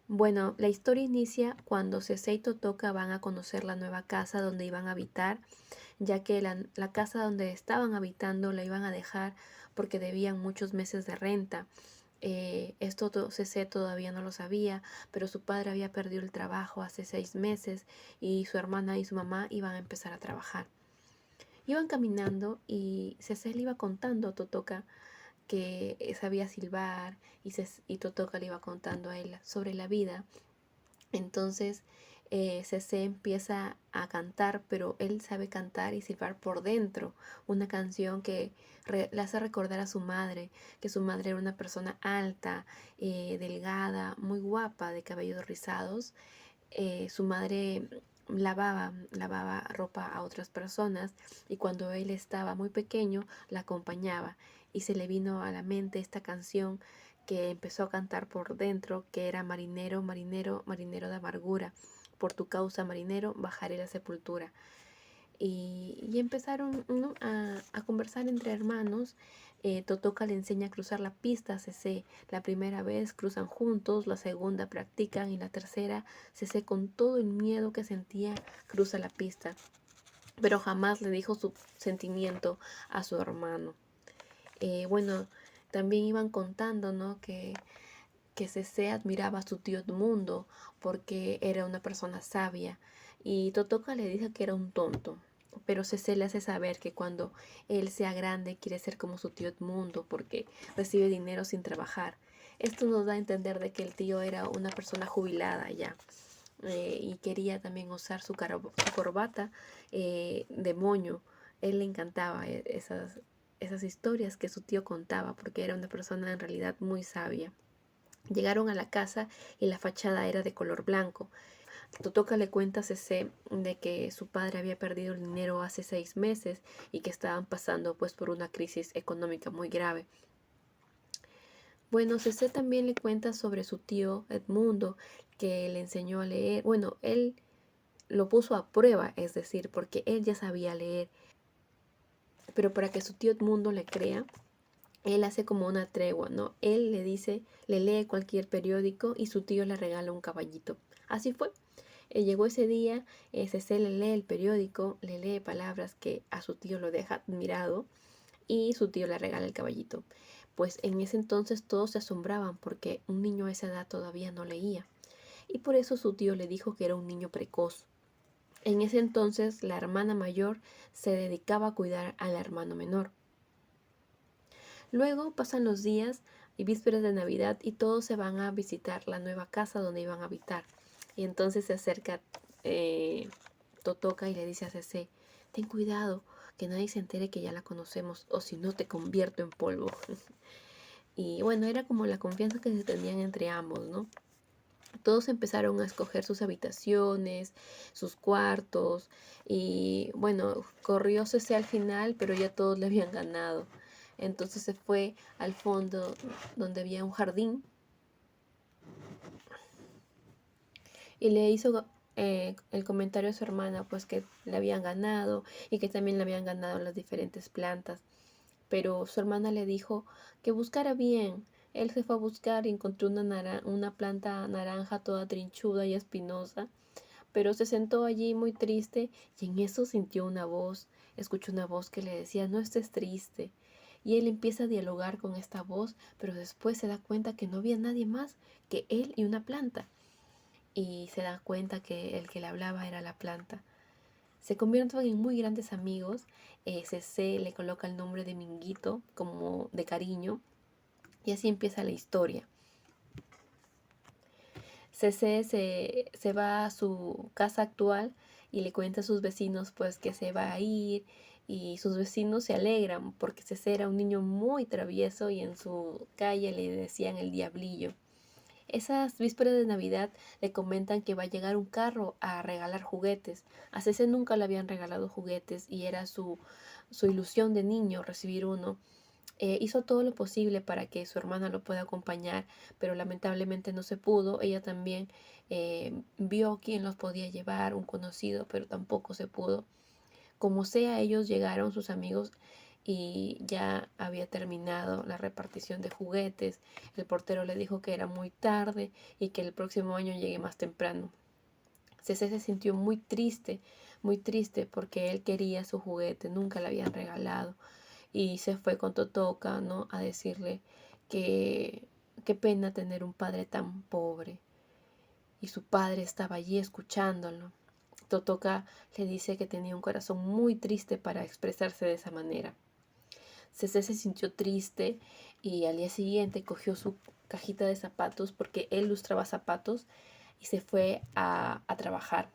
Bueno, la historia inicia cuando Cece y Totoka van a conocer la nueva casa donde iban a habitar, ya que la casa donde estaban habitando la iban a dejar porque debían muchos meses de renta. Cece todavía no lo sabía, pero su padre había perdido el trabajo hace 6 meses y su hermana y su mamá iban a empezar a trabajar. Iban caminando y Cece le iba contando a Totoka que sabía silbar y Totoka le iba contando a él sobre la vida. Entonces CC empieza a cantar, pero él sabe cantar y silbar por dentro. Una canción que le hace recordar a su madre, que su madre era una persona alta, delgada, muy guapa, de cabellos rizados. Su madre lavaba ropa a otras personas y cuando él estaba muy pequeño la acompañaba y se le vino a la mente esta canción que empezó a cantar por dentro, que era marinero, marinero, marinero de amargura, por tu causa marinero bajaré la sepultura. Y empezaron, ¿no?, a conversar entre hermanos. Totoka le enseña a cruzar la pista a Cece. La primera vez cruzan juntos, la segunda practican y la tercera Cece, con todo el miedo que sentía, cruza la pista, pero jamás le dijo su sentimiento a su hermano. Bueno, también iban contando, ¿no?, que Cece admiraba a su tío Edmundo porque era una persona sabia y Totoka le dice que era un tonto. Pero Cece le hace saber que cuando él sea grande quiere ser como su tío Edmundo porque recibe dinero sin trabajar. Esto nos da a entender de que el tío era una persona jubilada ya, y quería también usar su corbata de moño. Él le encantaba esas historias que su tío contaba porque era una persona en realidad muy sabia. Llegaron a la casa y la fachada era de color blanco. Totoka le cuenta a Cece de que su padre había perdido el dinero hace 6 meses y que estaban pasando pues por una crisis económica muy grave. Bueno, Cece también le cuenta sobre su tío Edmundo, que le enseñó a leer. Bueno, él lo puso a prueba, es decir, porque él ya sabía leer, pero para que su tío Edmundo le crea, él hace como una tregua, ¿no? Él le dice, le lee cualquier periódico y su tío le regala un caballito. Así fue. Llegó ese día, Cecil le lee el periódico, le lee palabras que a su tío lo deja admirado y su tío le regala el caballito. Pues en ese entonces todos se asombraban porque un niño a esa edad todavía no leía. Y por eso su tío le dijo que era un niño precoz. En ese entonces la hermana mayor se dedicaba a cuidar al hermano menor. Luego pasan los días y vísperas de Navidad y todos se van a visitar la nueva casa donde iban a habitar. Y entonces se acerca eh, Totoka y le dice a Cece, ten cuidado, que nadie se entere que ya la conocemos o si no te convierto en polvo. Y bueno, era como la confianza que se tenían entre ambos, ¿no? Todos empezaron a escoger sus habitaciones, sus cuartos y bueno, corrió Cece al final, pero ya todos le habían ganado. Entonces se fue al fondo donde había un jardín y le hizo el comentario a su hermana pues que le habían ganado y que también le habían ganado las diferentes plantas. Pero su hermana le dijo que buscara bien. Él se fue a buscar y encontró una planta naranja toda trinchuda y espinosa, pero se sentó allí muy triste y en eso sintió una voz, escuchó una voz que le decía, no estés triste. Y él empieza a dialogar con esta voz, pero después se da cuenta que no había nadie más que él y una planta. Y se da cuenta que el que le hablaba era la planta. Se convierten en muy grandes amigos. CC le coloca el nombre de Minguito como de cariño. Y así empieza la historia. CC se va a su casa actual y le cuenta a sus vecinos pues que se va a ir y sus vecinos se alegran porque CC era un niño muy travieso y en su calle le decían el diablillo. Esas vísperas de Navidad le comentan que va a llegar un carro a regalar juguetes. A CC nunca le habían regalado juguetes y era su ilusión de niño recibir uno. Hizo todo lo posible para que su hermana lo pueda acompañar, pero lamentablemente no se pudo. Ella también vio quién los podía llevar, un conocido, pero tampoco se pudo. Como sea, ellos llegaron, sus amigos, y ya había terminado la repartición de juguetes. El portero le dijo que era muy tarde y que el próximo año llegue más temprano. Cece se sintió muy triste porque él quería su juguete, nunca le habían regalado. Y se fue con Totoka, ¿no? A decirle que qué pena tener un padre tan pobre. Y su padre estaba allí escuchándolo. Totoka le dice que tenía un corazón muy triste para expresarse de esa manera. Cece se sintió triste y al día siguiente cogió su cajita de zapatos porque él lustraba zapatos y se fue a trabajar.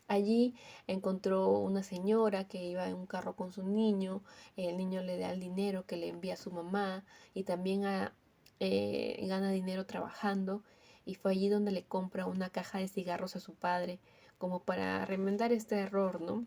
Allí encontró una señora que iba en un carro con su niño. El niño le da el dinero que le envía a su mamá y también gana dinero trabajando. Y fue allí donde le compra una caja de cigarros a su padre, como para remendar este error, ¿no?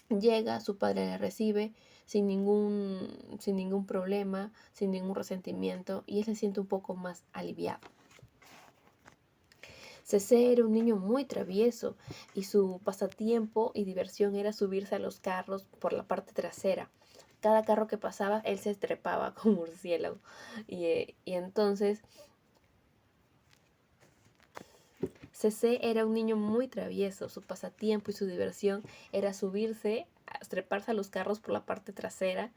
Llega, su padre le recibe sin ningún problema, sin ningún resentimiento, y él se siente un poco más aliviado. Cece era un niño muy travieso y su pasatiempo y diversión era subirse a los carros por la parte trasera. Cada carro que pasaba, él se trepaba como murciélago. Y entonces, Cece era un niño muy travieso. Su pasatiempo y su diversión era subirse, treparse a los carros por la parte trasera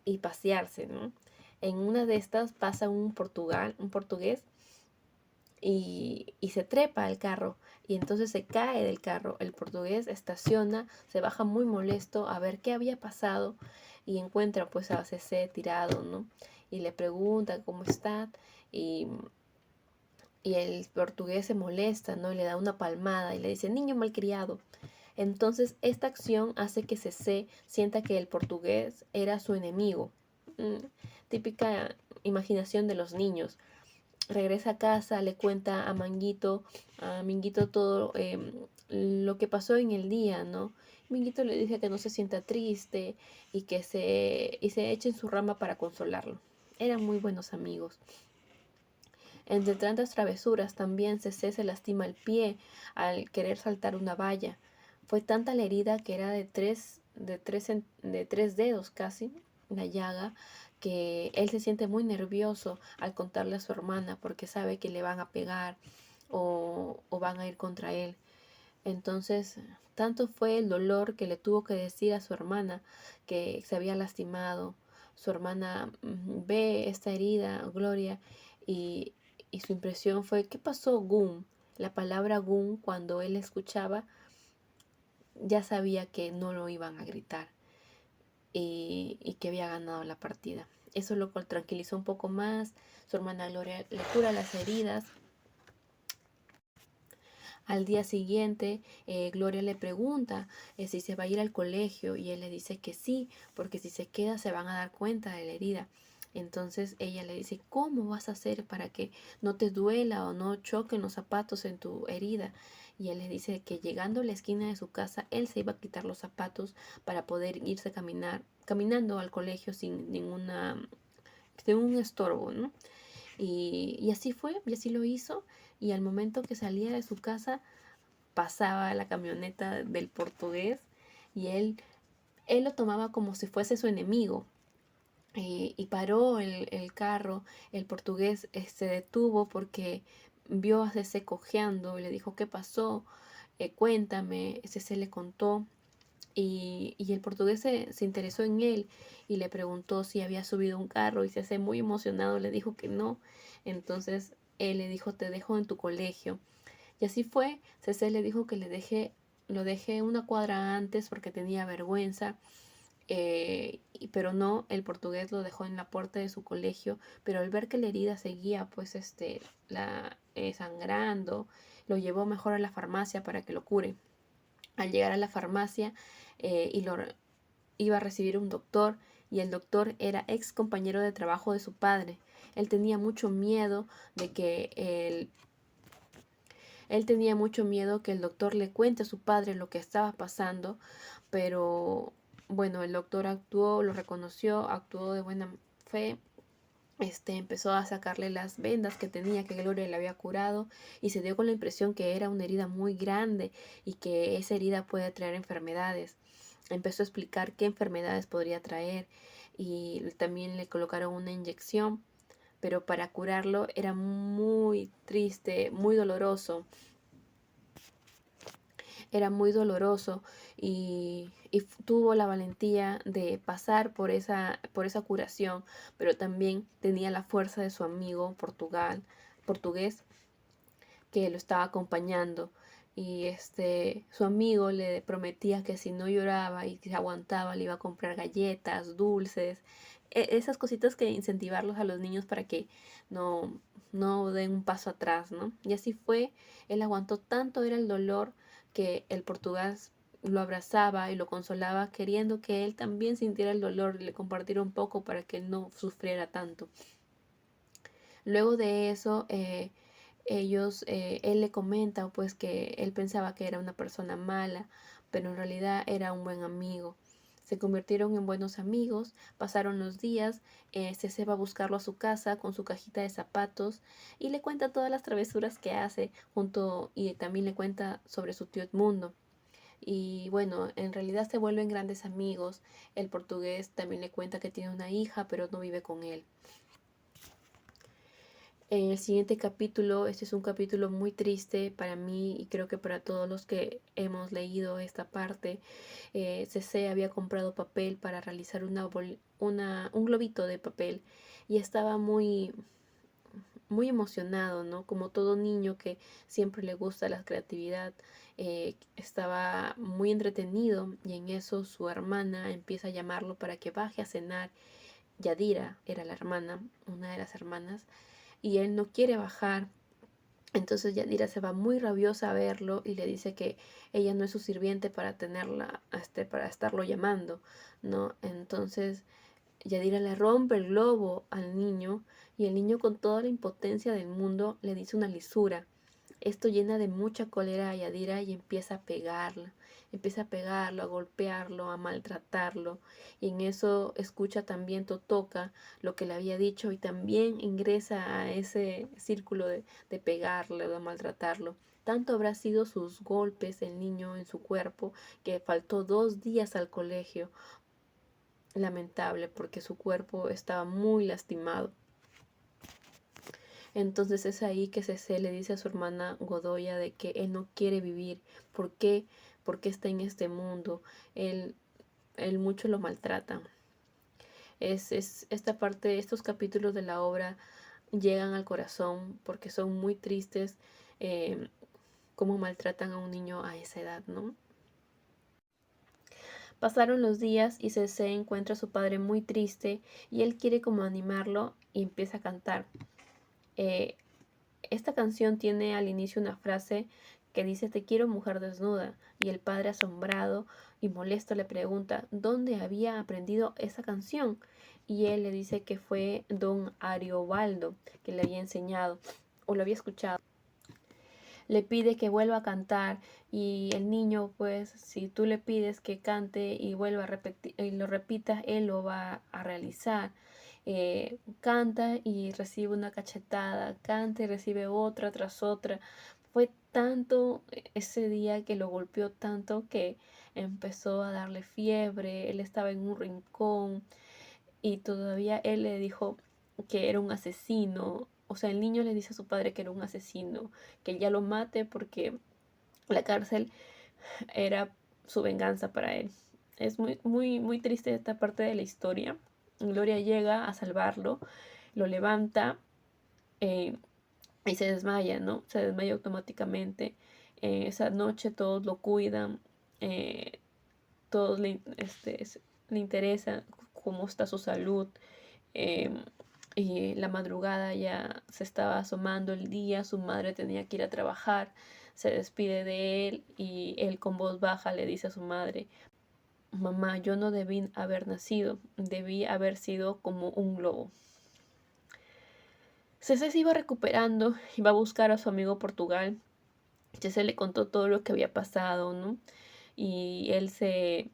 y pasearse, ¿no? En una de estas pasa un portugués y se trepa al carro y entonces se cae del carro. El portugués estaciona, se baja muy molesto a ver qué había pasado y encuentra pues a CC tirado, ¿no? Y le pregunta cómo está y, y el portugués se molesta, ¿no? Y le da una palmada y le dice, niño malcriado. Entonces esta acción hace que CC sienta que el portugués era su enemigo. Típica imaginación de los niños. Regresa a casa, le cuenta a Minguito todo lo que pasó en el día, ¿no? Minguito le dice que no se sienta triste y se eche en su rama para consolarlo. Eran muy buenos amigos. Entre tantas travesuras también Cece se lastima el pie al querer saltar una valla. Fue tanta la herida que era de tres dedos casi, la llaga, que él se siente muy nervioso al contarle a su hermana porque sabe que le van a pegar o van a ir contra él. Entonces, tanto fue el dolor que le tuvo que decir a su hermana que se había lastimado. Su hermana ve esta herida, Gloria, y, y su impresión fue, ¿qué pasó, Gun? La palabra Gun, cuando él escuchaba, ya sabía que no lo iban a gritar y que había ganado la partida. Eso lo tranquilizó un poco más. Su hermana Gloria le cura las heridas. Al día siguiente, Gloria le pregunta si se va a ir al colegio y él le dice que sí, porque si se queda se van a dar cuenta de la herida. Entonces ella le dice, ¿cómo vas a hacer para que no te duela o no choquen los zapatos en tu herida? Y él le dice que llegando a la esquina de su casa, él se iba a quitar los zapatos para poder irse caminando al colegio sin un estorbo, ¿no? Y así fue, y así lo hizo. Y al momento que salía de su casa, pasaba la camioneta del portugués y él lo tomaba como si fuese su enemigo. Y paró el carro, el portugués se detuvo porque vio a Cece cojeando y le dijo, ¿qué pasó? Cuéntame. Cece le contó y el portugués se interesó en él y le preguntó si había subido un carro y Cece muy emocionado le dijo que no. Entonces él le dijo, te dejo en tu colegio. Y así fue. Cece le dijo que lo dejé una cuadra antes porque tenía vergüenza. Pero no, el portugués lo dejó en la puerta de su colegio, pero al ver que la herida seguía pues sangrando, lo llevó mejor a la farmacia para que lo cure. Al llegar a la farmacia iba a recibir un doctor y el doctor era ex compañero de trabajo de su padre. Él tenía mucho miedo de que él tenía mucho miedo que el doctor le cuente a su padre lo que estaba pasando, pero bueno, el doctor actuó, lo reconoció, actuó de buena fe. Empezó a sacarle las vendas que tenía, que Gloria le había curado, y se dio con la impresión que era una herida muy grande y que esa herida puede traer enfermedades. Empezó a explicar qué enfermedades podría traer. y también le colocaron una inyección, pero para curarlo era muy triste, muy doloroso. Era muy doloroso y tuvo la valentía de pasar por esa curación, pero también tenía la fuerza de su amigo portugués, que lo estaba acompañando. Y su amigo le prometía que si no lloraba y se aguantaba, le iba a comprar galletas, dulces, esas cositas que incentivarlos a los niños para que no, no den un paso atrás, ¿no? Y así fue, él aguantó tanto, era el dolor, que el portugués lo abrazaba y lo consolaba, queriendo que él también sintiera el dolor y le compartiera un poco para que él no sufriera tanto. Luego de eso, él le comenta pues que él pensaba que era una persona mala, pero en realidad era un buen amigo. Se convirtieron en buenos amigos, pasaron los días, se va a buscarlo a su casa con su cajita de zapatos y le cuenta todas las travesuras que hace y también le cuenta sobre su tío Edmundo. Y bueno, en realidad se vuelven grandes amigos. El portugués también le cuenta que tiene una hija, pero no vive con él. En el siguiente capítulo, este es un capítulo muy triste para mí y creo que para todos los que hemos leído esta parte. CC había comprado papel para realizar un globito de papel y estaba muy emocionado, ¿no? Como todo niño que siempre le gusta la creatividad, estaba muy entretenido y en eso su hermana empieza a llamarlo para que baje a cenar. Yadira era la hermana, una de las hermanas, y él no quiere bajar. Entonces Yadira se va muy rabiosa a verlo y le dice que ella no es su sirviente para tenerla, para estarlo llamando, ¿no? Entonces Yadira le rompe el globo al niño y el niño, con toda la impotencia del mundo, le dice una lisura. Esto llena de mucha cólera a Yadira y empieza a pegarlo, a golpearlo, a maltratarlo. Y en eso escucha también Totoka lo que le había dicho y también ingresa a ese círculo de pegarle, de maltratarlo. Tanto habrá sido sus golpes el niño en su cuerpo que faltó 2 días al colegio. Lamentable, porque su cuerpo estaba muy lastimado. Entonces es ahí que Cece le dice a su hermana Godoya de que él no quiere vivir. ¿Por qué? Porque está en este mundo. Él, él mucho lo maltrata. Esta parte, estos capítulos de la obra llegan al corazón porque son muy tristes, cómo maltratan a un niño a esa edad, ¿no? Pasaron los días y Cece encuentra a su padre muy triste y él quiere como animarlo y empieza a cantar. Eh, Esta canción tiene al inicio una frase que dice: te quiero, mujer desnuda, y el padre, asombrado y molesto, le pregunta dónde había aprendido esa canción, y él le dice que fue don Ariobaldo que le había enseñado o lo había escuchado. Le pide que vuelva a cantar y el niño, pues si tú le pides que cante y vuelva a repetir y lo repita, él lo va a realizar. Canta y recibe una cachetada, canta y recibe otra tras otra. Fue tanto ese día que lo golpeó tanto que empezó a darle fiebre. Él estaba en un rincón y todavía él le dijo que era un asesino. O sea, el niño le dice a su padre que era un asesino, que ya lo mate porque la cárcel era su venganza para él. Es muy triste esta parte de la historia. Gloria llega a salvarlo, lo levanta, eh, y se desmaya, ¿no? Se desmaya automáticamente. Esa noche todos lo cuidan, todos le interesa cómo está su salud. Eh, y la madrugada ya se estaba asomando el día, su madre tenía que ir a trabajar, se despide de él y él con voz baja le dice a su madre: mamá, yo no debí haber nacido, debí haber sido como un globo. Cece se iba recuperando, iba a buscar a su amigo Portugal. Cece le contó todo lo que había pasado, ¿no? Y él se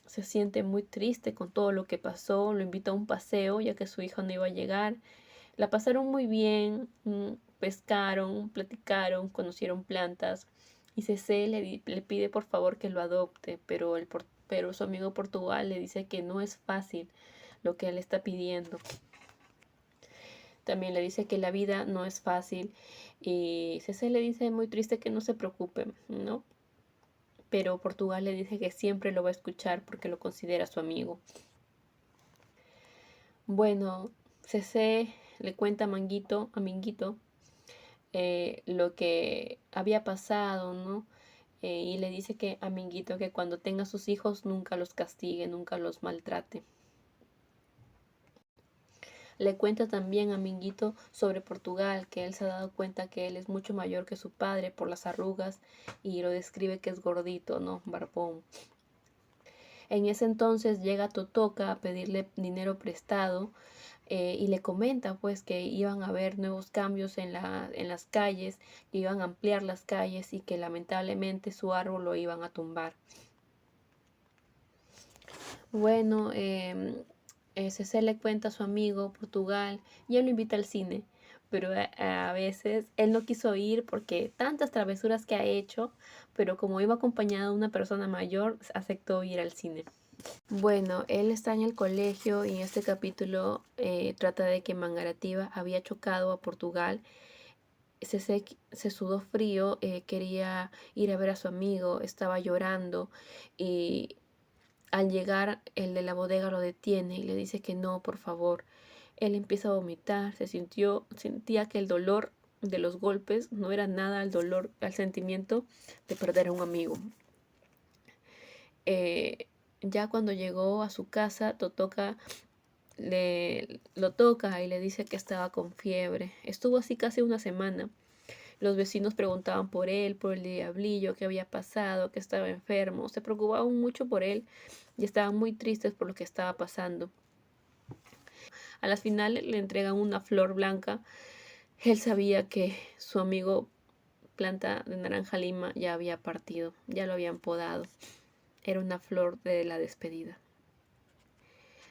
siente muy triste con todo lo que pasó, lo invita a un paseo ya que su hija no iba a llegar. La pasaron muy bien, pescaron, platicaron, conocieron plantas y Cece le pide por favor que lo adopte, pero su amigo Portugal le dice que no es fácil, lo que él está pidiendo. También le dice que la vida no es fácil y CC le dice muy triste que no se preocupe, ¿no? Pero Portugal le dice que siempre lo va a escuchar porque lo considera su amigo. Bueno, CC le cuenta a Minguito lo que había pasado, ¿no? Y le dice que a Minguito que cuando tenga sus hijos nunca los castigue, nunca los maltrate. Le cuenta también a Minguito sobre Portugal, que él se ha dado cuenta que él es mucho mayor que su padre por las arrugas y lo describe que es gordito, ¿no? Barbón. En ese entonces llega Totoka a pedirle dinero prestado y le comenta pues que iban a haber nuevos cambios en las calles, que iban a ampliar las calles y que lamentablemente su árbol lo iban a tumbar. Bueno, CC le cuenta a su amigo Portugal y él lo invita al cine, pero a veces él no quiso ir porque tantas travesuras que ha hecho, pero como iba acompañado de una persona mayor, aceptó ir al cine. Bueno, él está en el colegio y en este capítulo trata de que Mangarativa había chocado a Portugal. Se sudó frío, quería ir a ver a su amigo, estaba llorando y al llegar el de la bodega lo detiene y le dice que no, por favor. Él empieza a vomitar, sentía que el dolor de los golpes no era nada al dolor, al sentimiento de perder a un amigo. Ya cuando llegó a su casa, Totoka lo toca y le dice que estaba con fiebre. Estuvo así casi una semana. Los vecinos preguntaban por él, por el diablillo, qué había pasado, que estaba enfermo. Se preocupaban mucho por él y estaban muy tristes por lo que estaba pasando. A las finales le entregan una flor blanca. Él sabía que su amigo Planta de Naranja Lima ya había partido, ya lo habían podado. Era una flor de la despedida.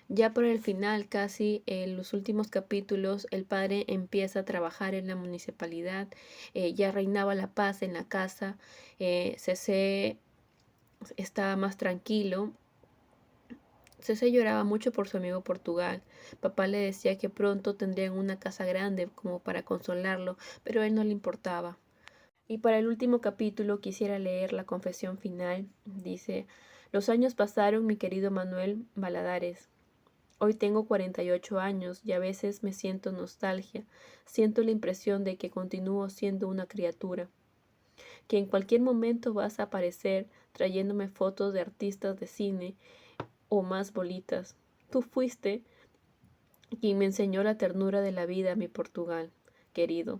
Ya por el final, casi en los últimos capítulos, el padre empieza a trabajar en la municipalidad, ya reinaba la paz en la casa, CC estaba más tranquilo. CC lloraba mucho por su amigo Portugal. Papá le decía que pronto tendrían una casa grande como para consolarlo, pero a él no le importaba. Y para el último capítulo quisiera leer la confesión final. Dice: los años pasaron, mi querido Manuel Valadares. Hoy tengo 48 años y a veces me siento nostalgia, siento la impresión de que continúo siendo una criatura, que en cualquier momento vas a aparecer trayéndome fotos de artistas de cine o más bolitas. Tú fuiste quien me enseñó la ternura de la vida, mi Portugal, querido.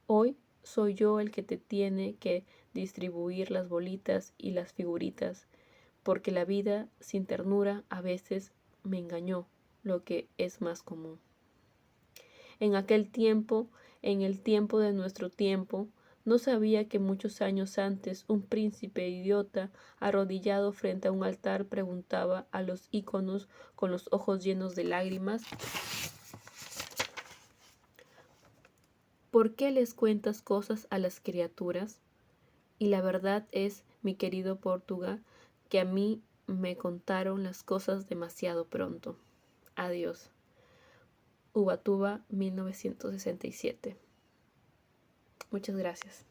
Hoy soy yo el que te tiene que distribuir las bolitas y las figuritas, porque la vida sin ternura a veces me engañó, lo que es más común. En aquel tiempo, en el tiempo de nuestro tiempo, no sabía que muchos años antes un príncipe idiota arrodillado frente a un altar preguntaba a los íconos con los ojos llenos de lágrimas: ¿por qué les cuentas cosas a las criaturas? Y la verdad es, mi querido Portugal, que a mí me contaron las cosas demasiado pronto. Adiós. Ubatuba, 1967. Muchas gracias.